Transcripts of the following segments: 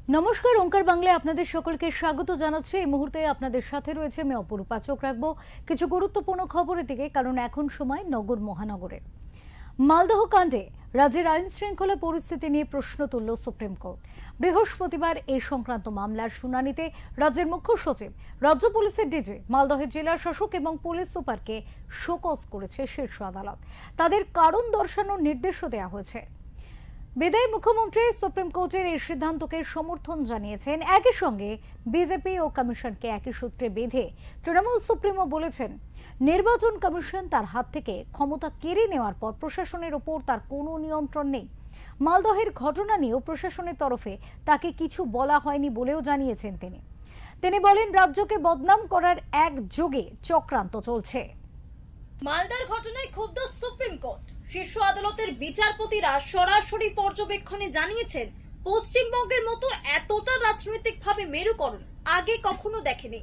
নমস্কার, ওঙ্কার বাংলায় আপনাদের সকলকে স্বাগত জানাচ্ছি। এই মুহূর্তে আপনাদের সাথে রয়েছে আমি অপরূপা। চোখ রাখবো কিছু গুরুত্বপূর্ণ খবরের দিকে, কারণ এখন সময় নগর মহানগরের। মালদহ কাণ্ডে রাজ্যের আইন শৃঙ্খলা পরিস্থিতি নিয়ে প্রশ্ন তুলল সুপ্রিম কোর্ট। বৃহস্পতিবার এই সংক্রান্ত মামলার শুনানিতে রাজ্যের মুখ্য সচিব, রাজ্য পুলিশের ডিজি, মালদহের জেলা শাসক এবং পুলিশ সুপারকে শোকজ করেছে শীর্ষ আদালত। তাদের কারণ দর্শানোর নির্দেশও দেওয়া হয়েছে। বিদায়ী মুখ্যমন্ত্রী সুপ্রিম কোর্টের এই সিদ্ধান্তকে সমর্থন জানিয়েছেন। একই সঙ্গে বিজেপি ও কমিশনকে একই সূত্রে বেঁধে তৃণমূল সুপ্রিমো বলেছেন, নির্বাচন কমিশন তার হাত থেকে ক্ষমতা কেড়ে নেওয়ার পর প্রশাসনের ওপর তার কোনো নিয়ন্ত্রণ নেই। মালদহের ঘটনা নিয়েও প্রশাসনের তরফে তাকে কিছু বলা হয়নি বলেও জানিয়েছেন তিনি বলেন, রাজ্যকে বদনাম করার একযোগে চক্রান্ত চলছে। মালদার ঘটনায় ক্ষুব্ধ সুপ্রিম কোর্ট। শীর্ষ আদালতের বিচারপতিরা সরাসরি পর্যবেক্ষণে জানিয়েছেন, পশ্চিমবঙ্গের মতো এতটা রাজনৈতিকভাবে মেরুকরণ আগে কখনো দেখেনি।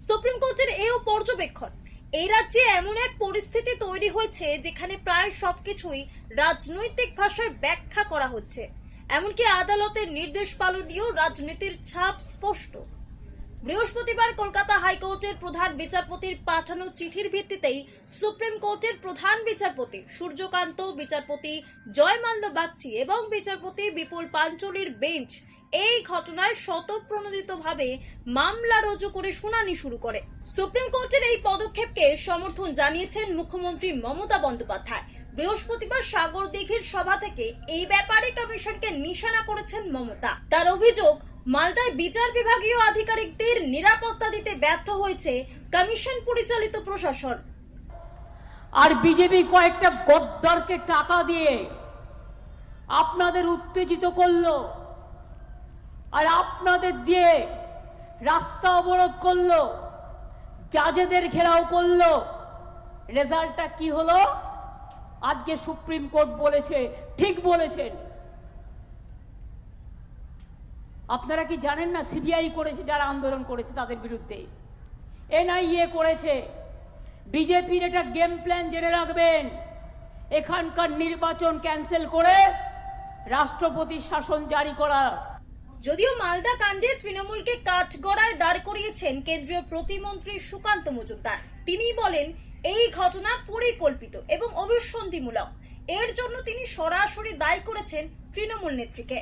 সুপ্রিম কোর্টের এও পর্যবেক্ষণ, এই রাজ্যে এমন এক পরিস্থিতি তৈরি হয়েছে যেখানে প্রায় সবকিছুই রাজনৈতিক ভাষায় ব্যাখ্যা করা হচ্ছে। এমনকি আদালতের নির্দেশ পালনীয় রাজনীতির ছাপ স্পষ্ট। বৃহস্পতিবার কলকাতা হাইকোর্টের প্রধান বিচারপতির পাঠানো চিঠির ভিত্তিতেই সুপ্রিম কোর্টের প্রধান বিচারপতি সূর্যকান্ত, বিচারপতি জয়মাল্য বাগচি এবং বিচারপতি বিপুল পাঞ্চলির বেঞ্চ এই ঘটনায় স্বতঃপ্রণোদিতভাবে মামলা রুজু করে শুনানি শুরু করে। সুপ্রিম কোর্টের এই পদক্ষেপকে সমর্থন জানিয়েছেন মুখ্যমন্ত্রী মমতা বন্দ্যোপাধ্যায়। বৃহস্পতিবার সাগর দিঘির সভা থেকে এই ব্যাপারে কমিশনকে নিশানা করেছেন মমতা। তার অভিযোগ, মালদায় বিচার বিভাগীয় আধিকারিকদের নিরাপত্তা দিতে ব্যর্থ হয়েছে কমিশন পরিচালিত প্রশাসন। আর বিজেপি কয়েকটা গদ্দারকে টাকা দিয়ে আপনাদের উত্তেজিত করলো, আর আপনাদের দিয়ে রাস্তা অবরোধ করলো, জাজেদের ঘেরাও করলো। রেজাল্টটা কি হলো? আজকে সুপ্রিম কোর্ট বলেছে, ঠিক বলেছেন। আপনারা কি জানেন না, সিবিআই করেছে যারা আন্দোলন করেছে তাদের বিরুদ্ধে, এনআইএ করেছে। বিজেপির এটা গেম প্ল্যান জেনে রাখবেন, এখানকার নির্বাচন ক্যান্সেল করে রাষ্ট্রপতির শাসন জারি করা। যদিও মালদা কাণ্ডে তৃণমূলকে কাঠগড়ায় দাঁড় করিয়েছেন কেন্দ্রীয় প্রতিমন্ত্রী সুকান্ত মজুমদার। তিনি বলেন, এই ঘটনা পরিকল্পিত এবং অভিসন্ধিমূলক। এর জন্য তিনি সরাসরি দায়ী করেছেন তৃণমূল নেত্রীকে।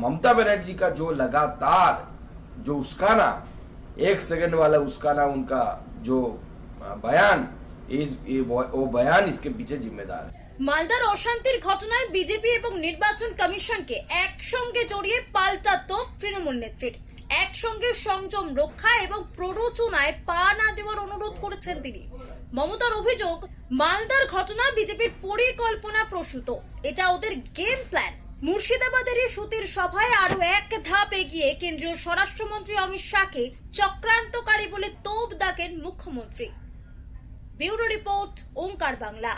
ममता बनर्जी का जो लगातार जो उस्काना, 1 सेकंड वाला उस्काना, उनका जो बयान, वो बयान इसके पीछे जिम्मेदार है। মালদার অশান্তির ঘটনায় বিজেপি এবং নির্বাচন কমিশনকে একসঙ্গে জড়িয়ে পাল্টা তোপ তৃণমূল নেত্রীর। একসঙ্গে সংযম রক্ষা এবং প্ররোচনায় পা না দেওয়ার অনুরোধ করেছেন তিনি। মমতার অভিযোগ, মালদার ঘটনা বিজেপির পরিকল্পনা প্রসূত, এটা ওদের গেম প্ল্যান। মুর্শিদাবাদের সুতির সভায় আরো এক ধাপ এগিয়ে কেন্দ্রীয় স্বরাষ্ট্রমন্ত্রী অমিত শাহকে চক্রান্তকারী বলে তোপ দাগেন মুখ্যমন্ত্রী। ব্যুরো রিপোর্ট, ওঙ্কার বাংলা।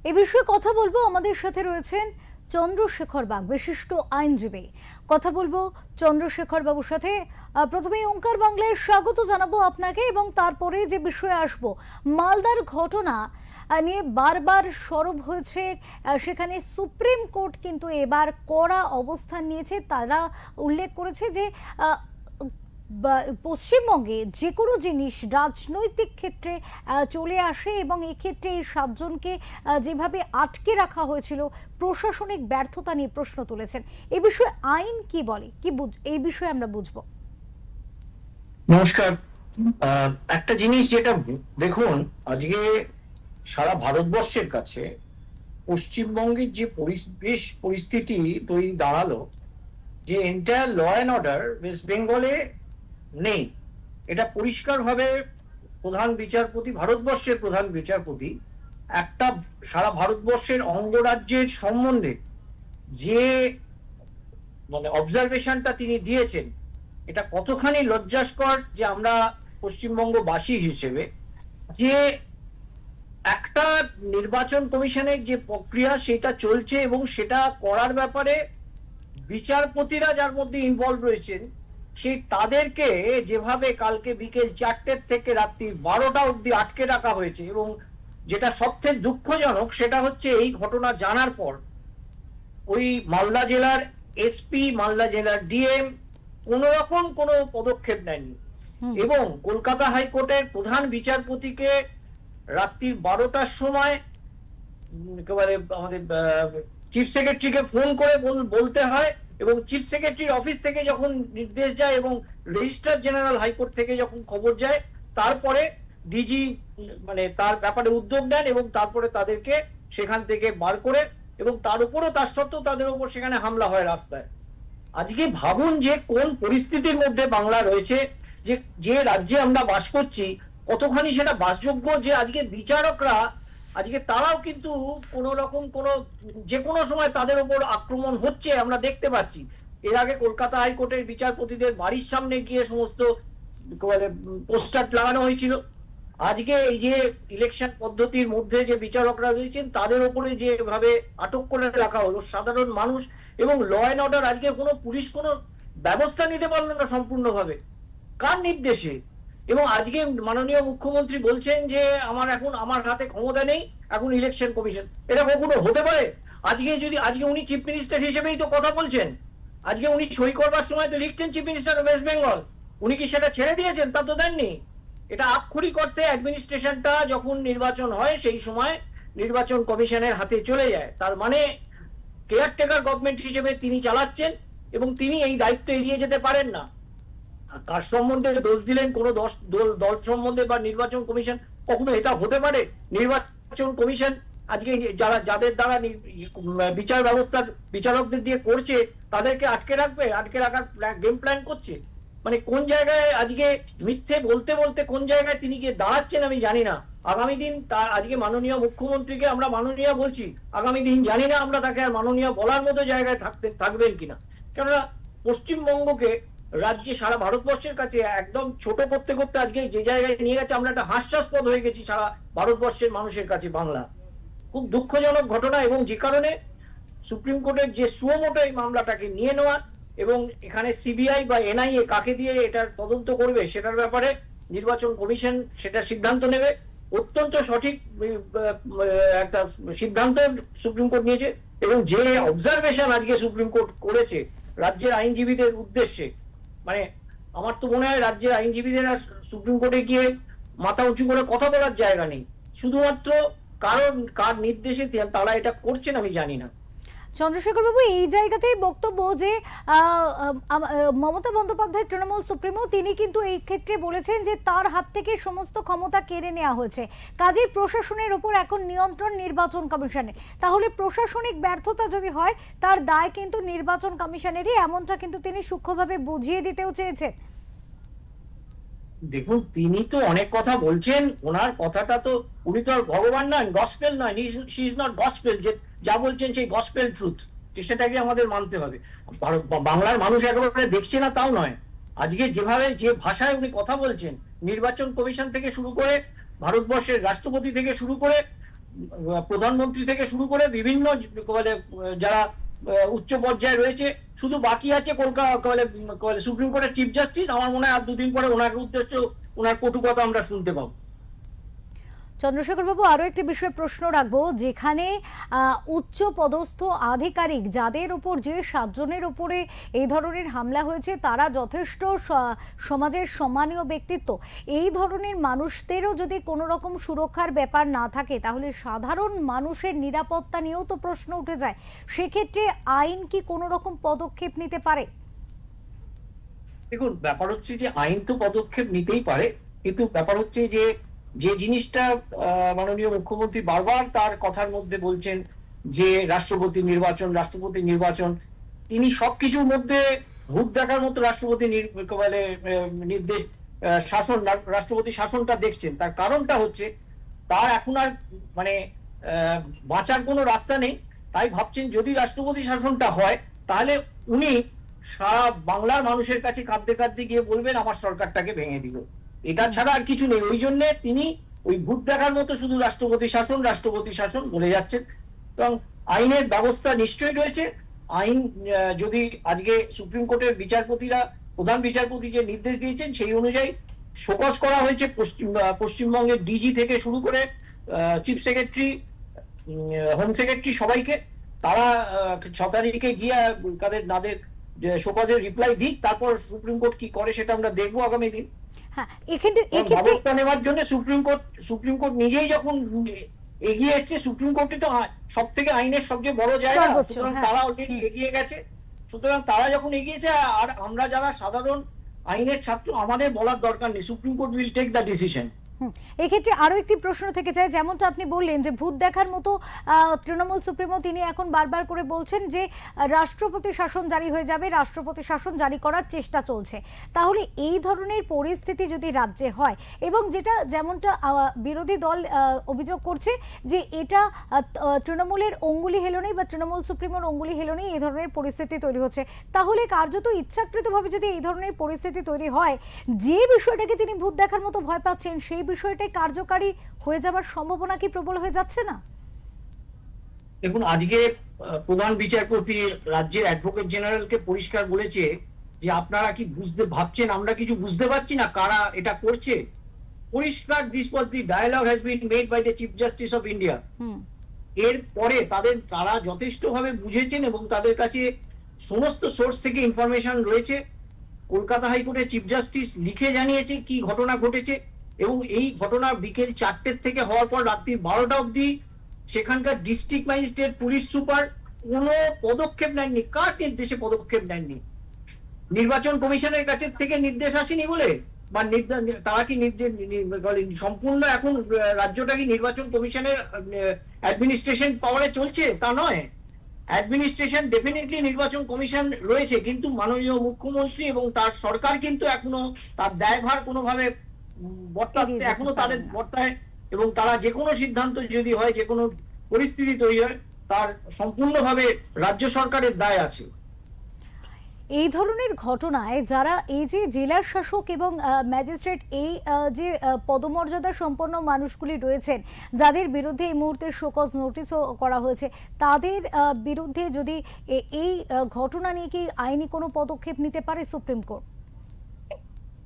এ বিষয়ে কথা বলবো, আমাদের সাথে রয়েছেন চন্দ্রশেখর বাগ, বিশিষ্ট আইনজীবী। কথা বলবো চন্দ্রশেখর বাবুর সাথে। প্রথমেই ওঙ্কার বাংলায় স্বাগত জানাবো আপনাকে, এবং তারপরে যে বিষয়ে আসবো, মালদার ঘটনা নিয়ে বারবার সরব হয়েছে, সেখানে সুপ্রিম কোর্ট কিন্তু এবার কড়া অবস্থান নিয়েছে। তারা উল্লেখ করেছে যে পশ্চিমবঙ্গে যে কোনো জিনিস রাজনৈতিক ক্ষেত্রে চলে আসে, এবং এক্ষেত্রে এই 7 জনকে যেভাবে আটকে রাখা হয়েছিল, প্রশাসনিক ব্যর্থতা নিয়ে প্রশ্ন তুলেছেন। এই বিষয়ে আইন কি বলে, এই বিষয়ে আমরা বুঝবো। নমস্কার। একটা জিনিস যেটা দেখুন, আজকে সারা ভারতবর্ষের কাছে পশ্চিমবঙ্গের যে পরিস্থিতি তৈরি দাঁড়ালো, যে entire law and order west বেঙ্গলে নেই, এটা পরিষ্কারভাবে প্রধান বিচারপতি, ভারতবর্ষের প্রধান বিচারপতি একটা সারা ভারতবর্ষের অঙ্গরাজ্যের সম্বন্ধে যে অবজারভেশনটা তিনি দিয়েছেন, এটা কতখানি লজ্জাস্কর যে আমরা পশ্চিমবঙ্গবাসী হিসেবে, যে একটা নির্বাচন কমিশনের যে প্রক্রিয়া সেটা চলছে এবং সেটা করার ব্যাপারে বিচারপতিরা যার মধ্যে ইনভলভ রয়েছেন, সেই তাদেরকে যেভাবে কালকে বিকেল 4টে থেকে রাত্রি 12টা অবধি আটকে রাখা হয়েছে। এবং যেটা সবচেয়ে দুঃখজনক সেটা হচ্ছে, এই ঘটনা জানার পর ওই মালদা জেলার এসপি, মালদা জেলার ডিএম কোন রকম কোনো পদক্ষেপ নেননি। এবং কলকাতা হাইকোর্টের প্রধান বিচারপতিকে রাত্রি 12টার সময় একেবারে আমাদের চিফ সেক্রেটারিকে ফোন করে বলতে হয়, এবং চিফ সেক্রেটারির অফিস থেকে যখন নির্দেশ যায় এবং রেজিস্ট্রার জেনারেল হাইকোর্ট থেকে যখন খবর যায়, তারপরে ডিজি মানে তার ব্যাপারে উদ্যোগ নেন এবং তারপরে তাদেরকে সেখান থেকে বার করে, এবং তার উপরও তার সত্ত্বেও তাদের উপর সেখানে হামলা হয় রাস্তায়। আজকে ভাবুন যে কোন পরিস্থিতির মধ্যে বাংলা রয়েছে, যে রাজ্যে আমরা বাস করছি কতখানি সেটা বাসযোগ্য, যে আজকে বিচারকরা আজকে তারাও কিন্তু কোন রকম যে কোনো সময় তাদের উপর আক্রমণ হচ্ছে আমরা দেখতে পাচ্ছি। এর আগে কলকাতা হাইকোর্টের বিচারপতিদের বাড়ির সামনে গিয়ে সমস্ত পোস্টার লাগানো হয়েছিল। আজকে এই যে ইলেকশন পদ্ধতির মধ্যে যে বিচারকরা রয়েছেন তাদের উপরে যেভাবে আটক করে রাখা হলো সাধারণ মানুষ, এবং ল অ্যান্ড অর্ডার, আজকে কোনো পুলিশ কোনো ব্যবস্থা নিতে পারলো না সম্পূর্ণভাবে, কার নির্দেশে? এবং আজকে মাননীয় মুখ্যমন্ত্রী বলছেন যে আমার হাতে ক্ষমতা নেই, এখন ইলেকশন কমিশন। এটা কখনো হতে পারে? আজকে উনি চিফ মিনিস্টার হিসেবেই তো কথা বলছেন, আজকে উনি সই করবার সময় তো লিখছেন chief minister of West Bengal. উনি কি সেটা ছেড়ে দিয়েছেন? তা তো দেননি। এটা আক্ষরিক অর্থে অ্যাডমিনিস্ট্রেশনটা যখন নির্বাচন হয় সেই সময় নির্বাচন কমিশনের হাতে চলে যায়। তার মানে কেয়ারটেকার গভর্নমেন্ট হিসেবে তিনি চালাচ্ছেন এবং তিনি এই দায়িত্ব এড়িয়ে যেতে পারেন না। কার সম্বন্ধে দোষ দিলেন, কোন দল সম্বন্ধে বা নির্বাচন কমিশন, কখনো এটা হতে পারে? নির্বাচন কমিশন আজকে যাদের দ্বারা বিচার ব্যবস্থার বিচারকদের দিয়ে করছে তাদেরকে আটকে রাখার গেম প্ল্যান করছে। মানে কোন জায়গায় আজকে মিথ্যে বলতে বলতে কোন জায়গায় তিনি গিয়ে দাঁড়াচ্ছেন আমি জানি না। আগামী দিন তার আজকে মাননীয় মুখ্যমন্ত্রীকে আমরা মাননীয় বলছি, আগামী দিন জানি না আমরা তাকে আর মাননীয় বলার মতো জায়গায় থাকবেন কিনা। কেননা পশ্চিমবঙ্গকে রাজ্যে সারা ভারতবর্ষের কাছে একদম ছোট করতে করতে আজকে যে জায়গায় নিয়ে গেছে, আমরা একটা হাস্যাস্পদ হয়ে গেছি সারা ভারতবর্ষের মানুষের কাছে বাংলা। খুব দুঃখজনক ঘটনা, এবং যে কারণে সুপ্রিম কোর্টের যে সুমোটো এই মামলাটাকে নিয়ে নেওয়া, এবং এখানে সিবিআই বা এনআইএ কাকে দিয়ে এটার তদন্ত করবে সেটার ব্যাপারে নির্বাচন কমিশন সেটা সিদ্ধান্ত নেবে। অত্যন্ত সঠিক একটা সিদ্ধান্ত সুপ্রিম কোর্ট নিয়েছে, এবং যে অবজারভেশন আজকে সুপ্রিম কোর্ট করেছে রাজ্যের আইনজীবীদের উদ্দেশ্যে, মানে আমার তো মনে হয় রাজ্যের আইনজীবীদের আর সুপ্রিম কোর্টে গিয়ে মাথা উঁচু করে কথা বলার জায়গা নেই। শুধুমাত্র কার নির্দেশে তারা এটা করছেন আমি জানি না। চন্দ্রশেখর বাবু, এই জায়গাতেই বক্তব্য যে মমতা বন্দ্যোপাধ্যায় তৃণমূল সুপ্রিমো তিনি কিন্তু এই ক্ষেত্রে বলেছেন যে তার হাত থেকে সমস্ত ক্ষমতা কেড়ে নেওয়া হয়েছে, কাজেই প্রশাসনের উপর এখন নিয়ন্ত্রণ নির্বাচন কমিশনের। তাহলে প্রশাসনিক ব্যর্থতা যদি হয় তার দায় কিন্তু নির্বাচন কমিশনেরই, এমনটা কিন্তু তিনি সূক্ষ্মভাবে বুঝিয়ে দিতেও চেয়েছেন। দেখুন, তিনি তো অনেক কথা বলছেন, ওনার কথাটা তো, উনি তো আর ভগবান নয়, গসপেল নয়, শি ইজ নট গসপেল। যে যা বলছেন সেই গসপেল ট্রুথ, সেটাকে আমাদের মানতে হবে। বাংলার মানুষ একেবারে দেখছে না তাও নয়। আজকে যে ভাষায় উনি কথা বলছেন, নির্বাচন কমিশন থেকে শুরু করে ভারতবর্ষের রাষ্ট্রপতি থেকে শুরু করে প্রধানমন্ত্রী থেকে শুরু করে বিভিন্ন যারা উচ্চ পর্যায়ে রয়েছে, শুধু বাকি আছে কলকাতা সুপ্রিম কোর্টের চিফ জাস্টিস। আমার মনে হয় আর দুদিন পরে ওনার উদ্দেশ্য ওনার কটু কথা আমরা শুনতে পাবো। চন্দ্রশেখর বাবু, আরো একটি বিষয়ে প্রশ্ন রাখবো, যেখানে উচ্চ পদস্থ আধিকারিক যাদের উপর যে 7 জনের উপরে এই ধরনের হামলা হয়েছে তারা যথেষ্ট সমাজের সম্মানীয় ব্যক্তিত্ব, এই ধরনের মানুষদেরও যদি কোনো রকম সুরক্ষার ব্যাপার না থাকে তাহলে সাধারণ মানুষের নিরাপত্তা নিয়েও তো প্রশ্ন উঠে যায়। সেক্ষেত্রে আইন কি কোনো রকম পদক্ষেপ নিতে পারে? দেখুন, ব্যাপার হচ্ছে যে আইন তো পদক্ষেপ নিতেই পারে, কিন্তু ব্যাপার হচ্ছে যে জিনিসটা মাননীয় মুখ্যমন্ত্রী বারবার তার কথার মধ্যে বলছেন যে রাষ্ট্রপতি নির্বাচন, তিনি সবকিছুর মধ্যে ভূত দেখার মতো রাষ্ট্রপতি নির্দেশ রাষ্ট্রপতি শাসনটা দেখছেন। তার কারণটা হচ্ছে তার এখন আর বাঁচার কোনো রাস্তা নেই। তাই ভাবছেন যদি রাষ্ট্রপতি শাসনটা হয় তাহলে উনি সারা বাংলার মানুষের কাছে কাঁদতে কাঁদতে গিয়ে বলবেন আমার সরকারটাকে ভেঙে দিল। এটা ছাড়া আর কিছু নেই। ওই জন্য তিনি ওই ভূত দেখার মতো শুধু রাষ্ট্রপতি শাসন বলে যাচ্ছেন। এবং আইনের ব্যবস্থা নিশ্চয়ই রয়েছে। আইন যদি আজকে সুপ্রিম কোর্টের প্রধান বিচারপতি যে নির্দেশ দিয়েছেন সেই অনুযায়ী শোকজ করা হয়েছে পশ্চিমবঙ্গের ডিজি থেকে শুরু করে চিফ সেক্রেটারি, হোম সেক্রেটারি, সবাইকে। তারা 6 তারিখে গিয়ে তাদের শোকজের রিপ্লাই দিক, তারপর সুপ্রিম কোর্ট কি করে সেটা আমরা দেখবো আগামী দিন। হ্যাঁ, এক্ষেত্রে ব্যবস্থা নেওয়ার জন্য সুপ্রিম কোর্ট নিজেই যখন এগিয়ে এসছে, সুপ্রিম কোর্টে তো সব থেকে আইনের সবচেয়ে বড় জায়গা, সর্বোচ্চ, সুতরাং হ্যাঁ। তারা অলরেডি এগিয়ে গেছে। সুতরাং তারা যখন এগিয়েছে, আর আমরা যারা সাধারণ আইনের ছাত্র, আমাদের বলার দরকার নেই, supreme court will take the decision. এক্ষেত্রে আরো একটি প্রশ্ন থেকে যায়, যেমনটা আপনি বললেন যে ভূত দেখার মতো তৃণমূল সুপ্রিমো তিনি এখন বারবার করে বলছেন যে রাষ্ট্রপতি শাসন জারি হয়ে যাবে, রাষ্ট্রপতি শাসন জারি করার চেষ্টা চলছে। তাহলে এই ধরনের পরিস্থিতি যদি রাজ্যে হয়, এবং যেমনটা বিরোধী দল অভিযোগ করছে যে এটা তৃণমূলের অঙ্গুলি হেলনেই বা তৃণমূল সুপ্রিমোর অঙ্গুলি হেলনেই এই ধরনের পরিস্থিতি তৈরি হচ্ছে, তাহলে কার্যত ইচ্ছাকৃতভাবে যদি এই ধরনের পরিস্থিতি তৈরি হয়, যে বিষয়টাকে তিনি ভূত দেখার মতো ভয় পাচ্ছেন সেই বিষয়টাই কার্যকারী হয়ে যাবার সম্ভাবনা কি প্রবল হয়ে যাচ্ছে না? দেখুন, আজকে প্রধান বিচারপতি রাজ্যের অ্যাডভোকেট জেনারেলকে পরিষ্কার বলেছে যে আপনারা কি ভাবছেন আমরা কিছু বুঝতে পারছি না কারা এটা করছে। পরিষ্কার, this was the dialogue has been made by the chief justice of India. এর পরে তারা যথেষ্টভাবে বুঝেছেন এবং তাদের কাছে সমস্ত সোর্স থেকে ইনফরমেশন রয়েছে। কলকাতা হাইকোর্টের চিফ জাস্টিস লিখে জানিয়েছে কি ঘটনা ঘটেছে, এবং এই ঘটনা বিকেল 4টের থেকে হওয়ার পর রাত্রি 12টা অবধি সেখানকার ডিস্ট্রিক্ট ম্যাজিস্ট্রেট, পুলিশ সুপার কোনো পদক্ষেপ নেননি। কার নির্দেশে পদক্ষেপ নেননি? নির্বাচন কমিশনের কাছে থেকে নির্দেশ আসেনি বলে, বা তারা কি সম্পূর্ণ এখন রাজ্যটা কি নির্বাচন কমিশনের অ্যাডমিনিস্ট্রেশন পাওয়ারে চলছে? তা নয়। অ্যাডমিনিস্ট্রেশন ডেফিনেটলি নির্বাচন কমিশন রয়েছে, কিন্তু মাননীয় মুখ্যমন্ত্রী এবং তার সরকার কিন্তু এখনো তার দায়ভার কোনোভাবে এখনো তাদের বর্তায়, এবং তারা যে কোনো সিদ্ধান্ত যদি হয়, যে কোনো পরিস্থিতি তৈরি হয়, তার সম্পূর্ণভাবে রাজ্য সরকারের দায় আছে। এই ধরনের ঘটনায় যারা এই যে জেলার শাসক এবং ম্যাজিস্ট্রেট, এই যে পদমর্যাদা সম্পন্ন মানুষগুলি রয়েছেন, যাদের বিরুদ্ধে এই মুহূর্তে শোকজ নোটিশও করা হয়েছে, তাদের বিরুদ্ধে যদি এই ঘটনা নিয়ে কি আইনি কোনো পদক্ষেপ নিতে পারে সুপ্রিম কোর্ট?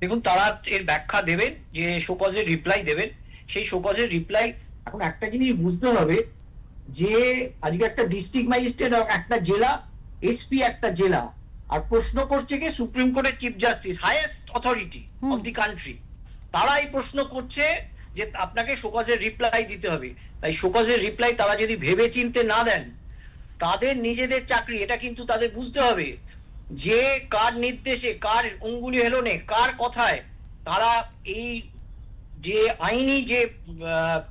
দেখুন, তারা এর ব্যাখ্যা দেবেন, যে শোকজের রিপ্লাই দেবেন। সেই শোকজের রিপ্লাই, এখন একটা জিনিস বুঝতে হবে যে আজকে একটা ডিস্ট্রিক্ট ম্যাজিস্ট্রেট একটা জেলা, এসপি একটা জেলা, আর প্রশ্ন করছে কি সুপ্রিম কোর্টের chief justice, highest authority of the country. তারাই প্রশ্ন করছে যে আপনাকে শোকজের রিপ্লাই দিতে হবে। তাই শোকজের রিপ্লাই তারা যদি ভেবে চিনতে না দেন, তাদের নিজেদের চাকরি, এটা কিন্তু তাদের বুঝতে হবে যে কার নির্দেশে, কার অঙ্গুলি হেলনে, কার কথায় তারা এই যে আইনি যে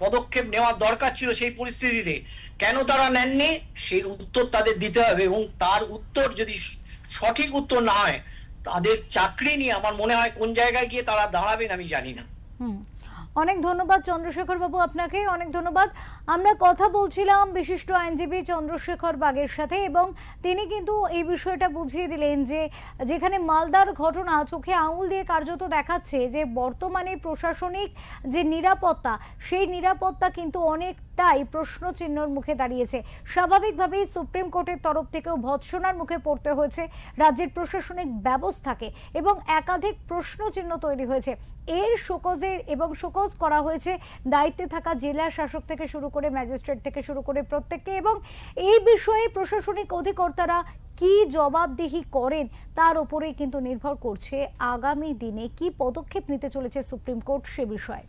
পদক্ষেপ নেওয়ার দরকার ছিল সেই পরিস্থিতিতে কেন তারা নেননি, সেই উত্তর তাদের দিতে হবে। এবং তার উত্তর যদি সঠিক উত্তর না হয়, তাদের চাকরি নিয়ে আমার মনে হয় কোন জায়গায় গিয়ে তারা দাঁড়াবেন আমি জানি না। অনেক ধন্যবাদ চন্দ্রশেখর বাবু, আপনাকে অনেক ধন্যবাদ। আমরা কথা বলছিলাম বিশিষ্ট আইনজীবী চন্দ্রশেখর বাগের সাথে, এবং তিনি কিন্তু এই বিষয়টা বুঝিয়ে দিলেন যে যেখানে মালদার ঘটনা চোখে আঙুল দিয়ে কার্যত দেখাচ্ছে যে বর্তমানে প্রশাসনিক যে নিরাপত্তা, সেই নিরাপত্তা কিন্তু অনেকটাই প্রশ্নচিহ্নর মুখে দাঁড়িয়েছে। স্বাভাবিকভাবেই সুপ্রিম কোর্টের তরফ থেকেও ভৎসনার মুখে পড়তে হয়েছে রাজ্যের প্রশাসনিক ব্যবস্থাকে, এবং একাধিক প্রশ্নচিহ্ন তৈরি হয়েছে। এর শোকজ করা হয়েছে দায়িত্বে থাকা জেলা শাসক থেকে শুরু করে ম্যাজিস্ট্রেট থেকে শুরু করে প্রত্যেককে, এবং এই বিষয়ে প্রশাসনিক অধিকর্তারা কি জবাবদিহি করেন তার উপরেই কিন্তু নির্ভর করছে আগামী দিনে কি পদক্ষেপ নিতে চলেছে সুপ্রিম কোর্ট সে বিষয়ে।